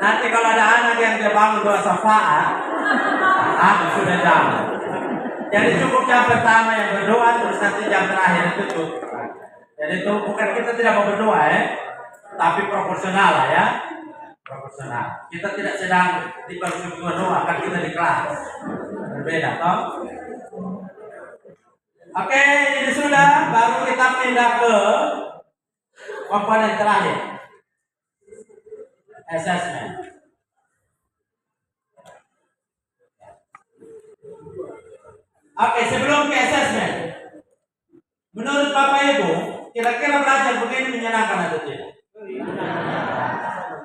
Nanti kalau ada anak yang dia bangun doa syafaat, aku sudah jam. Jadi cukup jam pertama yang berdoa, terus nanti jam terakhir itu cukup. Jadi itu bukan kita tidak mau berdoa tapi proporsional lah ya. Proporsional. Kita tidak sedang di kedua doa, kan kita di kelas. Berbeda toh. Oke, ini sudah, baru kita pindah ke komponen terakhir. Assessment. Oke, sebelum ke assessment, menurut Bapak Ibu, kira-kira belajar begini menyenangkan atau tidak?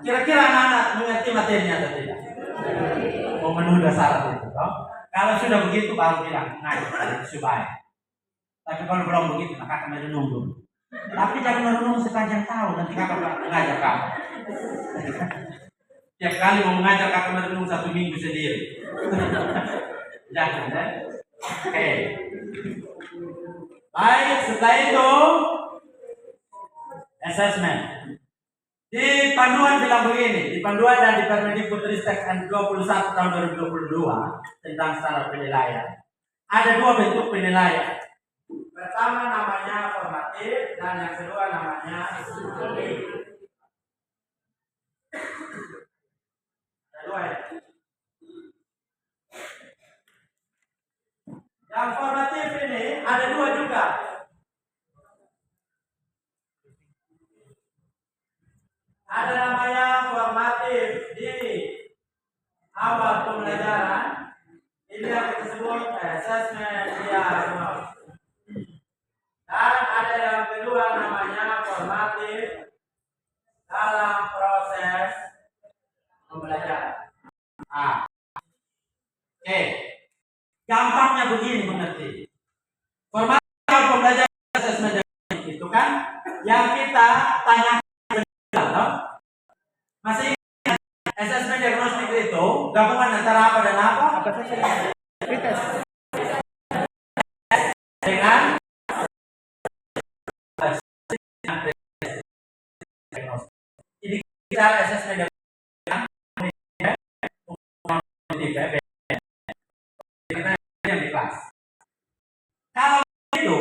Kira-kira anak-anak mengerti materinya atau tidak? Memenuhi syarat itu. Kalau sudah begitu baru bilang ngajar supaya. Tapi kalau belum begitu, maka kakak merenung dulu. Tapi jangan merenung sepanjang tahun, nanti kakak mengajar kamu. Tiap kali mau mengajar kakak merenung 1 minggu sendiri. Jangan ya. Oke. Baik, setelah itu assessment. Di panduan bilang begini, di panduan dan di Permendikbudristek 21 tahun 2022 tentang standar penilaian. Ada 2 bentuk penilaian. Pertama namanya formatif dan yang kedua namanya summatif. Kedua ya. Yang formatif ini ada 2 juga. Ada namanya formatif di awal pembelajaran. Ini yang kita sebut assessment diagnosis. Dan ada yang kedua namanya formatif dalam proses pembelajaran. Oke. Gampangnya begini mengerti. Formatif dalam pembelajaran assessment itu kan yang kita tanya. Masih ingat assessment diagnostik itu gabungan antara apa dan apa? Dengan ini kita assessment yang di kelas. Kalau itu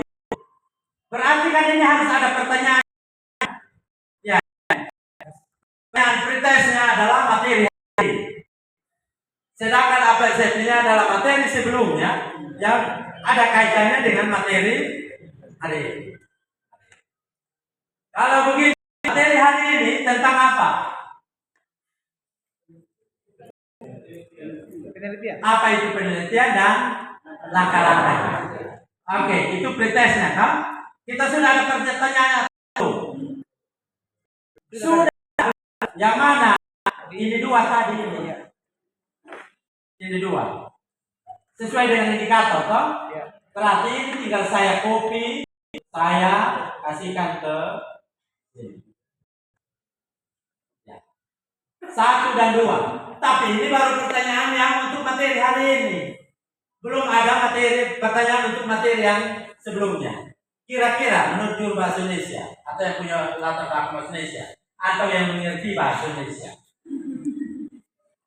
berarti kan ini harus ada pertanyaan. Ya. Pertanyaan pretestnya adalah materi. Sedangkan apresiasinya adalah materi sebelumnya yang ada kaitannya dengan materi hari ini. Kalau begitu materi hari ini tentang apa? Penelitian. Apa itu penelitian dan langkah-langkahnya? Oke, itu pretestnya kan? Kita sudah ada pertanyaan sudah. Yang mana? Ini 2 tadi ini. Ini 2. Sesuai dengan indikator toh? Berarti ini tinggal saya copy, saya kasihkan ke sini. Ya. 1 dan 2. Tapi ini baru pertanyaan yang untuk materi hari ini. Belum ada materi pertanyaan untuk materi yang sebelumnya. Kira-kira menurut juru bahasa Indonesia atau yang punya latar belakang bahasa Indonesia atau yang mengerti bahasa Indonesia.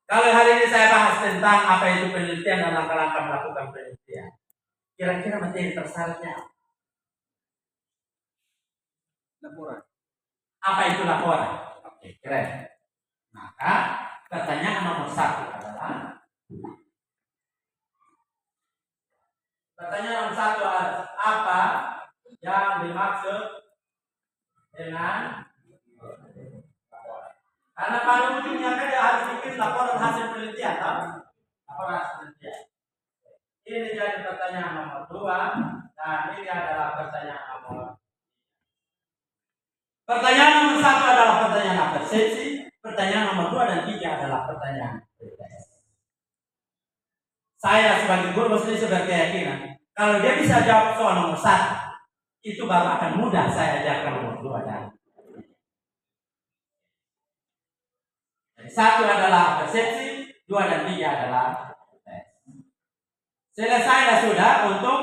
Kalau hari ini saya bahas tentang apa itu penelitian dan langkah-langkah melakukan penelitian. Kira-kira materi tersyaratnya laporan. Apa itu laporan? Oke, keren. Maka pertanyaan nomor 1 adalah pertanyaan nomor 1 adalah apa yang dimaksud dengan laporan? Karena pada ujungnya kan dia harus bikin laporan hasil penelitian, laporan hasil penelitian. Ini jadi pertanyaan nomor 2 dan ini adalah pertanyaan nomor. Pertanyaan nomor 1 adalah pertanyaan persepsi, pertanyaan nomor 2 dan 3 adalah pertanyaan pretest. Saya sebagai guru bahasa Indonesia berkeyakinan kalau dia bisa jawab soal nomor 1, itu baru akan mudah saya ajarkan nomor 2 dan 1 adalah persepsi, 2 dan 3 adalah tes. Selesai sudah untuk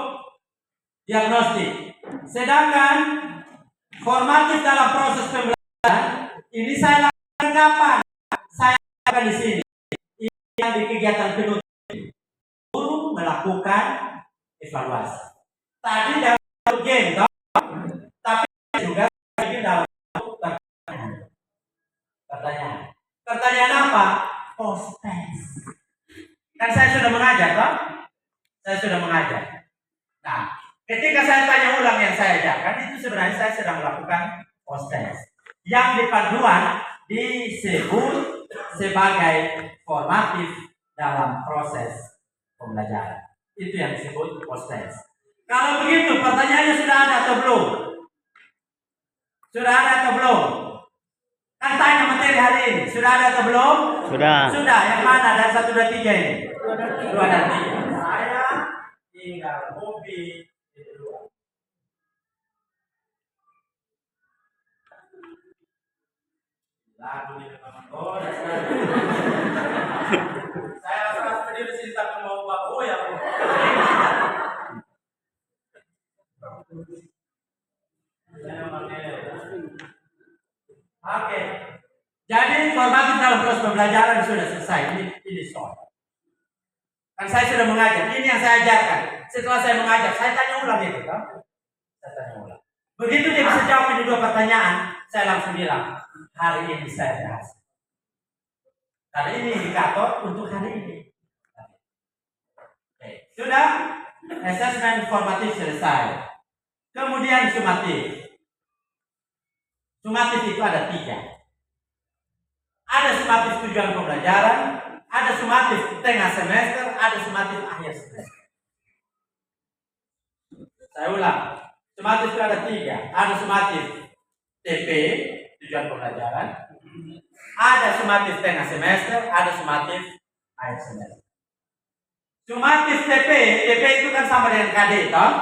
diagnostik. Sedangkan formatif dalam proses pembelajaran ini saya lakukan kapan? lakukan di sini, yang di kegiatan penutup, guru melakukan evaluasi. Tadi dalam game, tapi juga dalam pertanyaan. Pertanyaan apa? Post test. Kan saya sudah mengajar, toh? Saya sudah mengajar. Nah, ketika saya tanya ulang yang saya ajarkan, itu sebenarnya saya sedang melakukan post test. Yang di panduan disebut sebagai formatif dalam proses pembelajaran. Itu yang disebut post test. Kalau begitu, pertanyaannya sudah ada atau belum? Sudah ada atau belum? Kan tanya materi hari ini, sudah ada atau belum? Sudah. Sudah, yang mana? Dan 1, 2, 3 ini? 2 dan 3. Saya tinggal hobi itu dua. Lagu ini memang saya rasa sendiri cinta mau babu ya. Oke. Jadi formatif dalam proses pembelajaran sudah selesai. Ini soal. Kan saya sudah mengajar. Ini yang saya ajarkan. Setelah saya mengajar, saya tanya ulang itu, kan? Saya tanya ulang. Begitu dia bisa jawab ini 2 pertanyaan, saya langsung bilang, hari ini saya berhasil. Karena ini indikator untuk hari ini. Oke. Sudah, assessment formatif selesai. Kemudian sumatif. Sumatif itu ada 3. Ada sumatif tujuan pembelajaran, ada sumatif tengah semester, ada sumatif akhir semester. Saya ulang, sumatif itu ada 3. Ada sumatif TP, tujuan pembelajaran, ada sumatif tengah semester, ada sumatif akhir semester. Sumatif TP itu kan sama dengan KD, toh?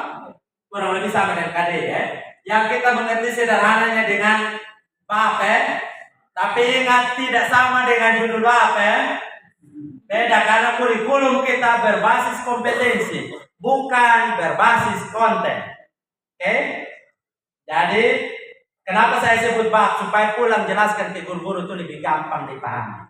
Kurang lebih sama dengan KD, ya. Yang kita mengerti sederhananya dengan BAP, tapi ingat tidak sama dengan judul BAP, beda karena kurikulum kita berbasis kompetensi, bukan berbasis konten. Oke? Jadi kenapa saya sebut BAP? Supaya pulang jelaskan ke guru-guru itu lebih gampang dipahami.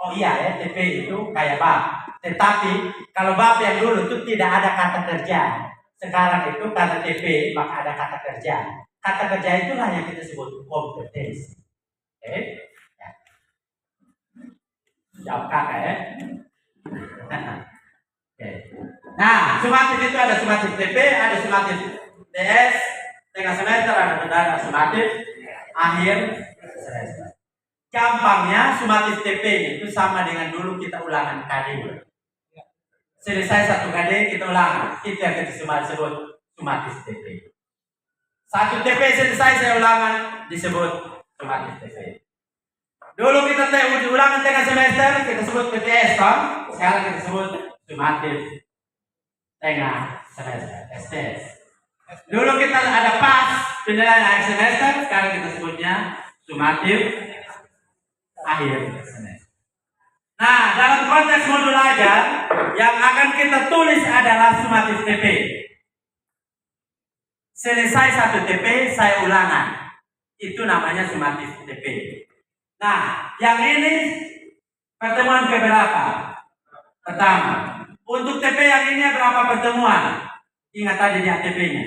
Oh iya ya, TP itu kayak BAP. Tetapi kalau BAP yang dulu itu tidak ada kata kerja. Sekarang itu karena TP maka ada kata kerja. Kata kerja itulah yang kita sebut kompetensi. Oke? Ya. Jawab kakak ya. Oke. Nah, sumatif itu ada sumatif TP, ada sumatif TS, tengah semester, ada sumatif akhir semester. Gampangnya sumatif TP itu sama dengan dulu kita ulangan KD. Selesai 1 KD kita ulangan. Itu yang kita sebut sumatif TP. 1 TP selesai saya ulangan disebut sumatif TP. Dulu kita ulangan tengah semester kita sebut PTS, kan? Sekarang kita sebut sumatif tengah semester, STS. Dulu kita ada pas penilaian akhir semester, sekarang kita sebutnya sumatif akhir semester. Nah, dalam konteks modul ajar yang akan kita tulis adalah sumatif TP. Selesai 1 TP, saya ulangan. Itu namanya sumatif TP. Nah, yang ini pertemuan keberapa? Pertama. Untuk TP yang ini berapa pertemuan? Ingat tadi di ATP-nya?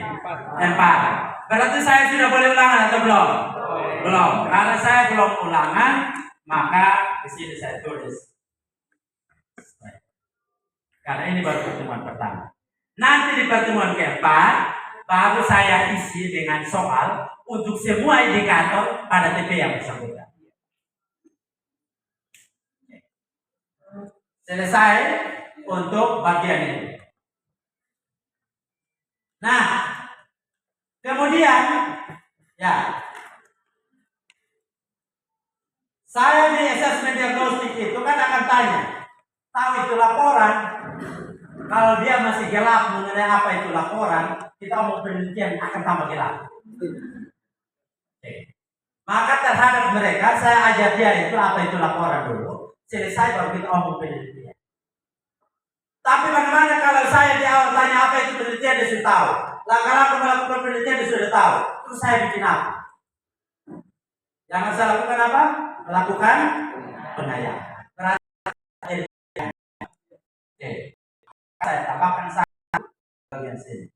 4. Berarti saya sudah boleh ulangan atau belum? Belum. Karena saya belum ulangan, maka di sini saya tulis. Karena ini baru pertemuan pertama. Nanti di pertemuan keempat, baru saya isi dengan soal untuk semua indikator pada TP yang bersangkutan. Selesai untuk bagian ini. Nah, kemudian ya, saya di assessment diagnostik itu kan akan tanya, tahu itu laporan. Kalau dia masih gelap mengenai apa itu laporan, kita omong penelitian akan tambah gelap. Oke. Maka terhadap mereka saya ajar dia itu apa itu laporan dulu. Selesai baru kita omong penelitian. Tapi bagaimana kalau saya di awal tanya apa itu penelitian dia sudah tahu. Langkah-langkah melakukan penelitian dia sudah tahu. Terus saya bikin apa? Yang harus saya lakukan apa? Melakukan penelitian. saya tambahkan satu bagian sini.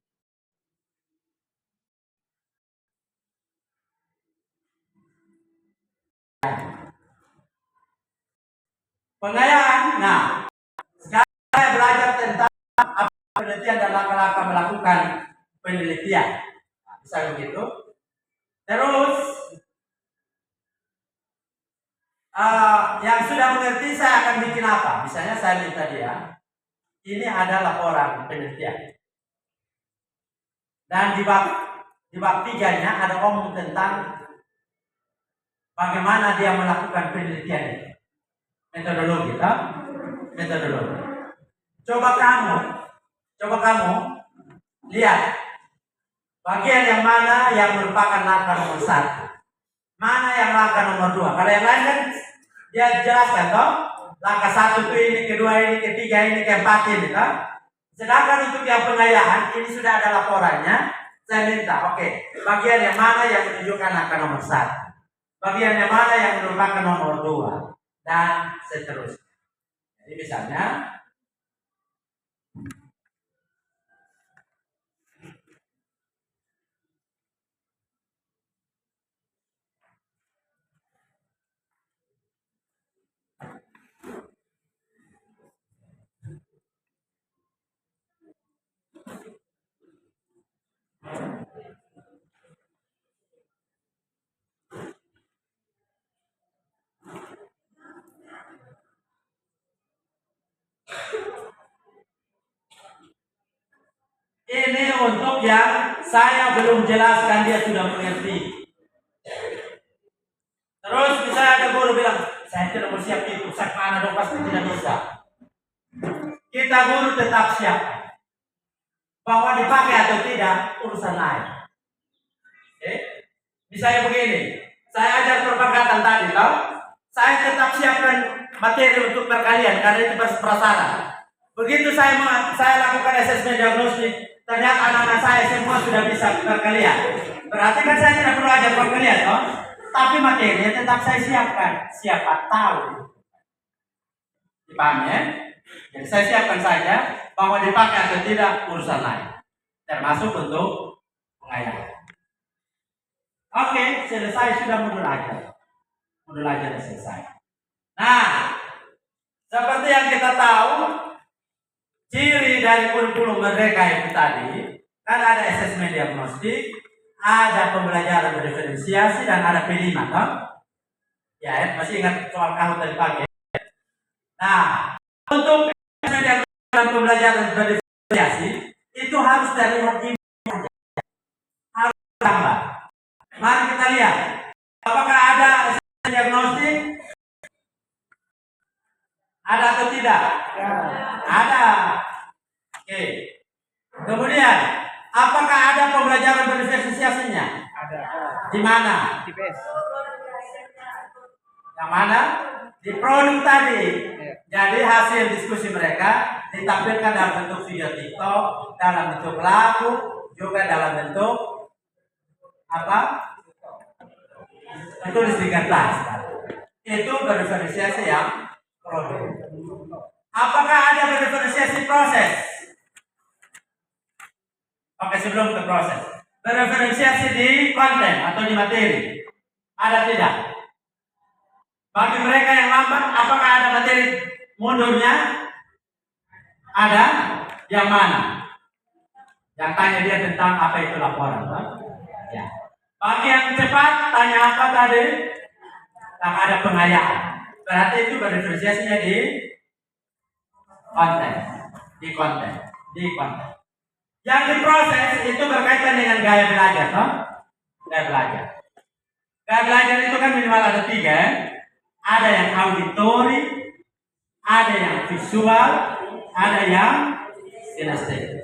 Pengayaan. Nah, sekarang saya belajar tentang apa penelitian dan langkah-langkah melakukan penelitian. Nah, bisa begitu. Terus yang sudah mengerti saya akan bikin apa? Misalnya saya minta dia, ini ada laporan penelitian. Dan di bab 3-nya ada omong tentang bagaimana dia melakukan penelitian ini. Metodologi, tak? Metodologi. Coba kamu lihat bagian yang mana yang merupakan langkah nomor 1, mana yang langkah nomor 2. Kalau yang lain kan dia jelaskan, toh? Langkah 1 itu ini, kedua ini, ketiga ini, keempat ini, toh? Sedangkan untuk yang pengayaan ini sudah ada laporannya. Saya minta, oke, bagian yang mana yang menunjukkan angka nomor 1, bagian yang mana yang merupakan nomor 2, dan seterusnya. Jadi misalnya ini untuk yang saya belum jelaskan, dia sudah mengerti. Terus misalnya ada guru bilang, saya tidak bersiap itu, saya mana dong, pasti tidak bisa. Kita guru tetap siap. Bahwa dipakai atau tidak, urusan lain. Oke? Misalnya begini, saya ajar perpakatan tadi, tahu? Saya tetap siapkan materi untuk perkalian karena itu prasyarat. Begitu saya lakukan asesmen diagnostik, ternyata anak-anak saya semua sudah bisa perkalian. Berarti kan saya tidak perlu ajar perkalian, toh? Tapi materinya tetap saya siapkan. Siapa tahu. Dipahami ya? Jadi saya siapkan saja bahwa dipakai atau tidak urusan lain. Termasuk untuk pengayaan. Oke, selesai sudah modul ajar. Modul ajar selesai. Nah, seperti yang kita tahu, ciri dari kurikulum Merdeka itu tadi, kan ada asesmen diagnostik, ada pembelajaran berdiferensiasi, dan ada P5, kan? Ya, masih ingat soal kamu tadi pagi. Nah, untuk asesmen diagnostik dan pembelajaran berdiferensiasi, itu harus terlihat di harus tambah. Mari kita lihat, apakah ada asesmen diagnostik? Ada atau tidak? Ya. Ada. Oke. Kemudian, apakah ada pembelajaran berdiferensiasinya? Ada. Di mana? Di PES. Yang mana? Di produk tadi. Ya. Jadi hasil diskusi mereka ditampilkan dalam bentuk video TikTok, dalam bentuk lagu, juga dalam bentuk apa? Tulis di kertas. Itu berdiferensiasi yang produk. Apakah ada berdiferensiasi proses? Oke, sebelum ke proses. Berdiferensiasi di konten atau di materi? Ada tidak? Bagi mereka yang lambat, apakah ada materi mundurnya? Ada? Yang mana? Yang tanya dia tentang apa itu laporan. Ya. Bagi yang cepat, tanya apa tadi? Yang ada pengayaan. Berarti itu berdiferensiasinya di konten. Di konten. Di konten. Yang diproses itu berkaitan dengan gaya belajar, toh? Gaya belajar. Gaya belajar itu kan minimal ada 3. Ada yang auditori, ada yang visual, ada yang kinestetik.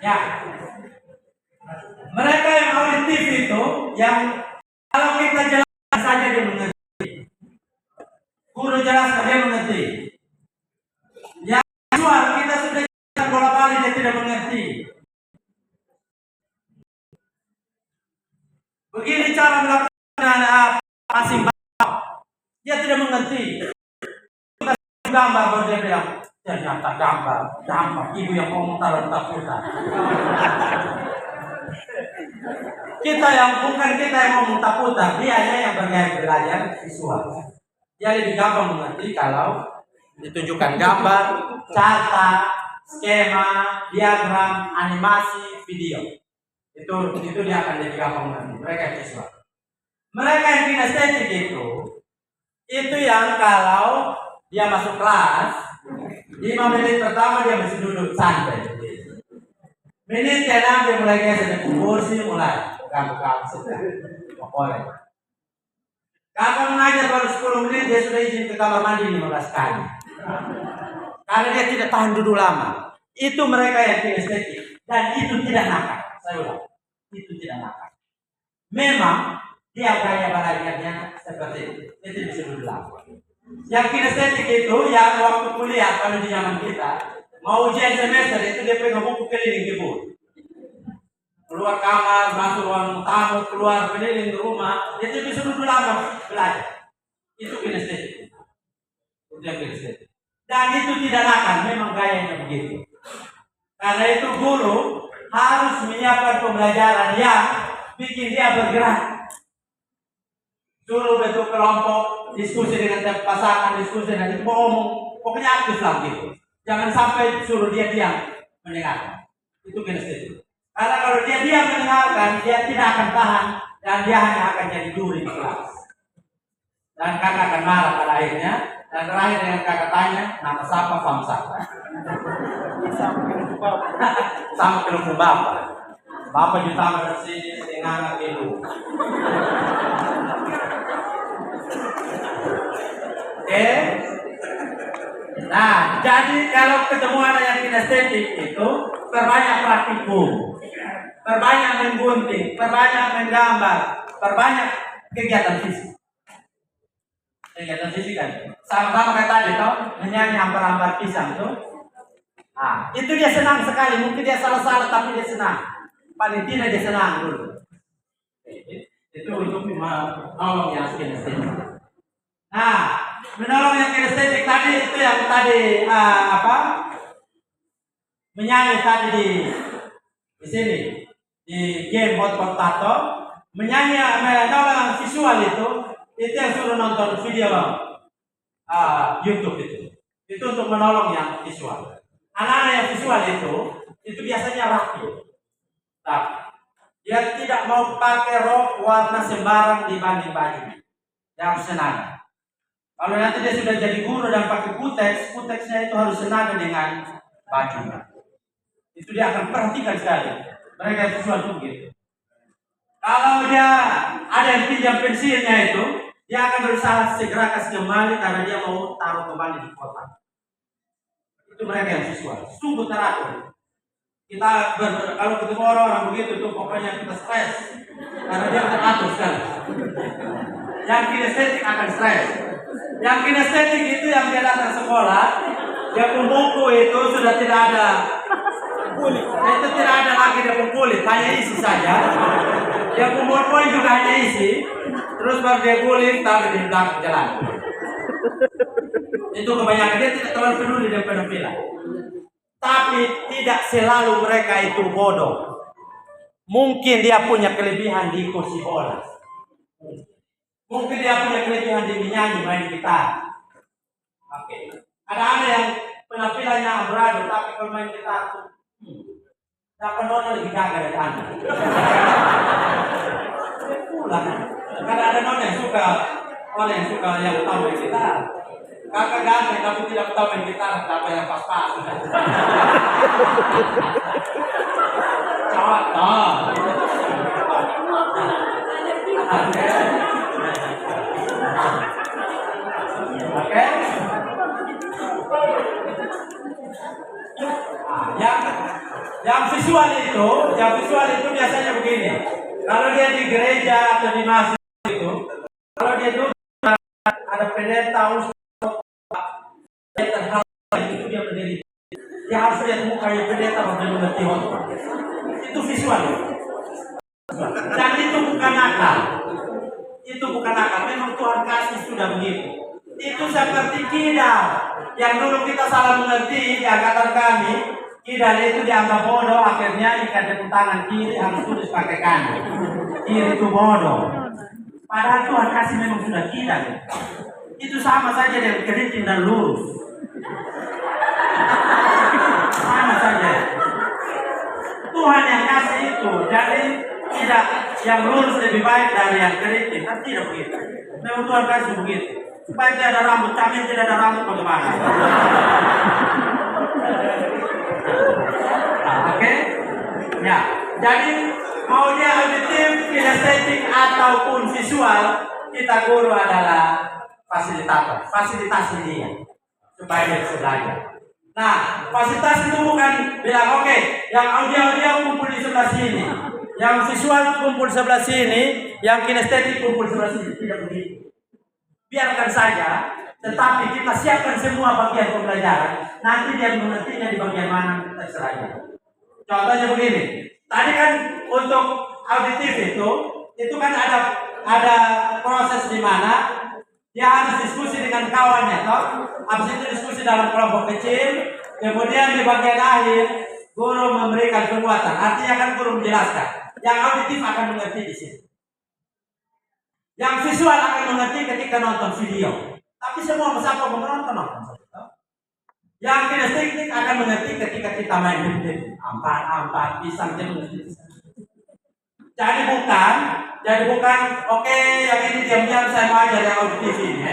Ya, mereka yang auditif itu, yang kalau kita jelaskan saja dia mengerti. Guru jelaskan dia mengerti. Yang visual kita sudah jelaskan bola balik dia tidak mengerti. Begini cara melakukan asing dia tidak mengerti. Gambar baru dia bilang ternyata gambar ibu yang ngomong taruh putar. Kita yang ngomong putar, dia yang belajar visual. Dia lebih gampang mengerti kalau ditunjukkan gambar, carta, skema, diagram, animasi, video. Itu dia akan lebih gampang mengerti. Mereka yang visual. Mereka yang kinestetik itu yang kalau dia masuk kelas 5 menit pertama dia masih duduk santai. Menit ke-6 dia mulai geser dari kursi, mulai buka pokoknya. Kakak mengajar baru 10 menit dia sudah izin ke kamar mandi 15 kali. Karena dia tidak tahan duduk lama. Itu mereka yang kinestetik dan itu tidak nakal. Saya ulang, itu tidak nakal. Memang dia gaya belajarnya seperti itu bisa duduk lama. Yang kinestetik itu yang waktu kuliah kalau di zaman kita mau ujian semester itu dia pegang buku keliling kebun, keluar kamar, masuk ruang tamu, keluar keliling di rumah, itu bisa duduk lama belajar. Itu kinestetik. Itu yang kinestetik. Dan itu tidak nakal, memang gayanya begitu. Karena itu guru harus menyiapkan pembelajaran yang bikin dia bergerak. Suruh bentuk kelompok, diskusi dengan pasangan, diskusi dengan ngomong, pokoknya aktif lah gitu. Jangan sampai suruh dia diam mendengarkan. Itu kinestetik. Karena kalau dia diam mendengarkan, dia tidak akan tahan dan dia hanya akan jadi duri di kelas. Dan kakak akan marah pada akhirnya. Dan terakhir dengan kakak tanya, nama siapa, paham siapa? Sama kelupung bapak. Bapak juga dari sini dengan ibu. Oke. Nah, jadi kalau ketemu anak yang kinestetik itu perbanyak praktikum, perbanyak menggunting, perbanyak menggambar, perbanyak kegiatan fisik. Kegiatan fisik kan sama-sama kayak tadi toh, menyanyi hampar-hampar pisang tuh. Nah, itu dia senang sekali. Mungkin dia salah-salah tapi dia senang. Paling tidak dia senang dulu. Itu untuk menolong yang kinestetik. Nah, menolong yang kinestetik tadi itu yang tadi menyanyi tadi di sini di game Hot Potato, menyanyi menolong visual itu yang suruh nonton video YouTube itu untuk menolong yang visual. Anak-anak yang visual itu biasanya rapi. Tapi dia tidak mau pakai rok warna sembarang dibanding bajunya. Dia harus senang. Kalau nanti dia sudah jadi guru dan pakai kuteksnya itu harus senada dengan bajunya. Itu dia akan perhatikan sekali. Mereka yang visual itu begitu. Kalau dia ada yang pinjam pensilnya itu, dia akan berusaha segera kasih kembali karena dia mau taruh kembali di kotak. Itu mereka yang visual. Sungguh teratur. Kita kalau ketemu orang begitu tuh pokoknya kita stres karena dia teratur sekali. Yang kinestetik akan stres. Yang kinestetik itu yang dia datang sekolah, dia pun buku itu sudah tidak ada kulit. Itu tidak ada lagi dia pun kulit, hanya isi saja. Dia pun poin juga hanya isi. Terus baru dia guling taruh di belakang jalan. Itu kebanyakan dia tidak terlalu peduli dengan penampilan. Tapi tidak selalu mereka itu bodoh. Mungkin dia punya kelebihan di kursi bola. Mungkin dia punya kelebihan di menyanyi, main gitar. Oke. Ada yang penampilannya amburadul, tapi kalau main gitar tuh, dapat nona lebih gagah dari Anda. Pulang. Karena ada nona yang suka, orang yang suka yang tahu main gitar. Kakak ganteng tapi tidak tahu main gitar, apa yang pas-pas. Contoh. Oke. Yang Yang visual itu biasanya begini. Kalau dia di gereja atau di masjid itu, kalau dia duduk ada pendeta itu dia berdiri. Dia harus lihat muka yang pendeta baru mengerti khotbah. Itu visual. Dan itu bukan akal. Itu bukan akal. Memang Tuhan kasih sudah begitu. Itu seperti kidal. Yang dulu kita salah mengerti di angkatan kami. Kidal itu dianggap bodoh. Akhirnya ikat di tangan kiri harus tulis pakai kanan. Kiri itu bodoh. Padahal Tuhan kasih memang sudah kidal. Itu sama saja dengan keriting dan lurus. Sama saja. Tuhan yang kasih itu. Jadi tidak yang lurus lebih baik dari yang keriting. Kan tidak begitu. Memang Tuhan kasih begitu. Supaya tidak ada rambut. Kami tidak ada rambut bagaimana? Oke? Ya. Jadi mau dia auditif, kinestetik ataupun visual, kita guru adalah fasilitator, fasilitasi dia supaya dia bisa belajar. Nah, fasilitas itu bukan bilang oke, yang audio kumpul di sebelah sini, yang visual kumpul sebelah sini, yang kinestetik kumpul sebelah sini. Tidak begitu. Biarkan saja, tetapi kita siapkan semua bagian pembelajaran. Nanti dia mengertinya di bagian mana terserah. Contohnya begini. Tadi kan untuk auditif itu kan ada proses di mana dia harus diskusi dengan kawannya, toh. Habis itu diskusi dalam kelompok kecil, kemudian di bagian akhir guru memberikan penguatan. Artinya kan guru menjelaskan. Yang auditif akan mengerti di sini. Yang visual akan mengerti ketika nonton video. Tapi semua siapa mau nonton. Yang kinestetik akan mengerti ketika kita main game. Ampat, pisang, dia mengerti. Jadi bukan oke, yang ini diam-diam saya mau ajar yang auditif ini.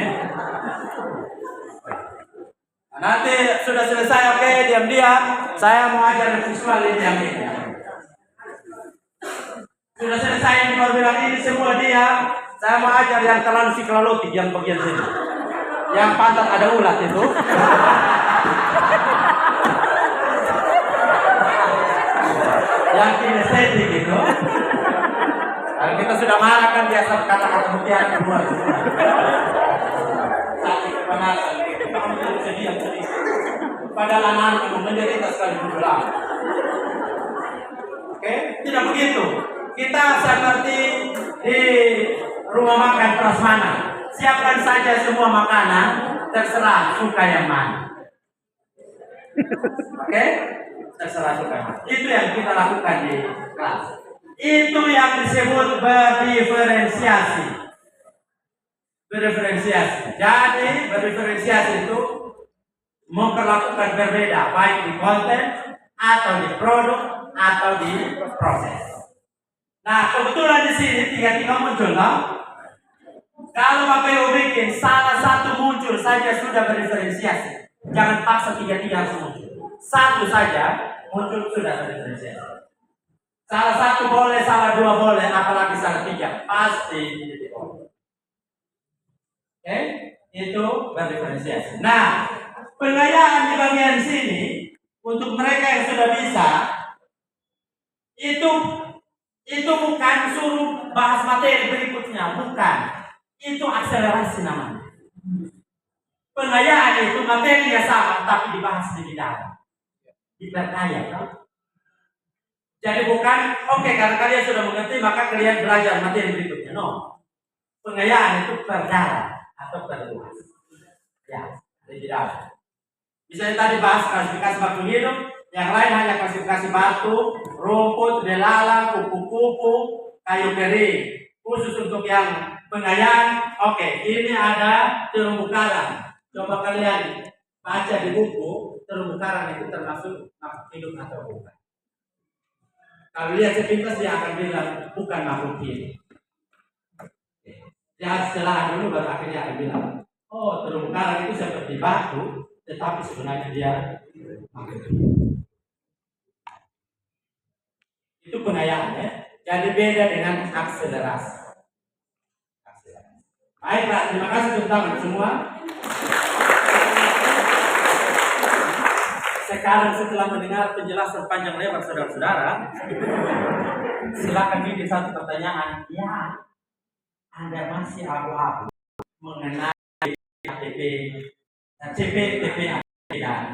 Nah, nanti sudah selesai, oke, diam-diam saya mau ajar yang visual ini yang ini. Sudah selesai yang baru bilang ini semua diam. Saya mau ajar yang terlalu psikologi yang bagian sini. Yang pantat ada ulat itu. Yang kinestetik itu. Kalau kita sudah marah kan biasa kata-kata mutiara keluar. Sakit kepanasan. Kamu tidak sedih. Padahal anak-anak menderita sekali berulang. Oke, tidak begitu. Kita seperti di rumah makan prasmanan. Siapkan saja semua makanan, terserah suka yang mana. Oke? Terserah suka. Itu yang kita lakukan di kelas. Itu yang disebut berdiferensiasi. Berdiferensiasi. Jadi berdiferensiasi itu memperlakukan berbeda, baik di konten atau di produk atau di proses. Nah, kebetulan di sini tiga muncul, toh? Kalau Bapak Ibu bikin salah satu muncul saja sudah berdiferensiasi. Jangan paksa tiga harus muncul. Satu saja muncul sudah berdiferensiasi. Salah satu boleh, salah dua boleh, apalagi salah tiga pasti jadi boleh. Oke, itu berdiferensiasi. Nah, pengayaan di bagian sini untuk mereka yang sudah bisa itu bukan suruh bahas materi berikutnya, bukan. Itu akselerasi namanya. Pengayaan itu materinya sama, tapi dibahas lebih dalam. Diperkaya, kan? Jadi bukan, oke, karena kalian sudah mengerti, maka kalian belajar materi berikutnya. No. Pengayaan itu perdalam atau perluas. Ya, lebih dalam. Misalnya tadi bahas klasifikasi makhluk hidup, yang lain hanya klasifikasi batu, rumput, belalang, kupu-kupu, kayu kering. Khusus untuk yang pengayaan, oke, ini ada terumbu karang. Coba kalian baca di buku, terumbu karang itu termasuk makhluk hidup atau bukan. Kalau lihat sepintas dia akan bilang bukan makhluk hidup. Dia setelah dulu baru akhirnya akan bilang, oh, terumbu karang itu seperti batu, tetapi sebenarnya dia makhluk hidup. Itu pengayaan, ya. Jadi beda dengan akselerasi. Baiklah, terima kasih tepuk tangan semua. sekarang setelah mendengar penjelasan panjang lebar saudara-saudara, silakan bikin satu pertanyaan. Ya, Anda masih abu-abu mengenai KTP, CPTP Anda.